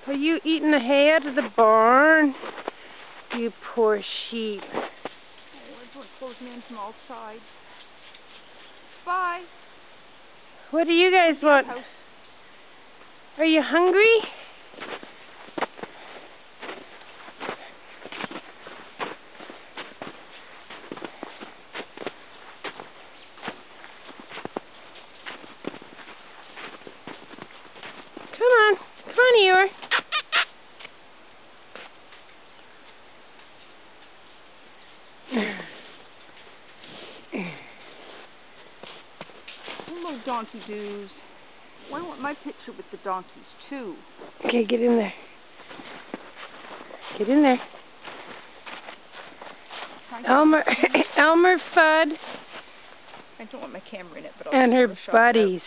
Are you eating the hay out of the barn? You poor sheep. Oh, everyone closed me in from all sides. Bye. What do you guys want? House. Are you hungry? Come on, Eeyore. Hello, donkey doos. I want my picture with the donkeys, too. Okay, get in there. Get in there. Elmer Fudd. I don't want my camera in it, but I'll and her Photoshop it out. buddies.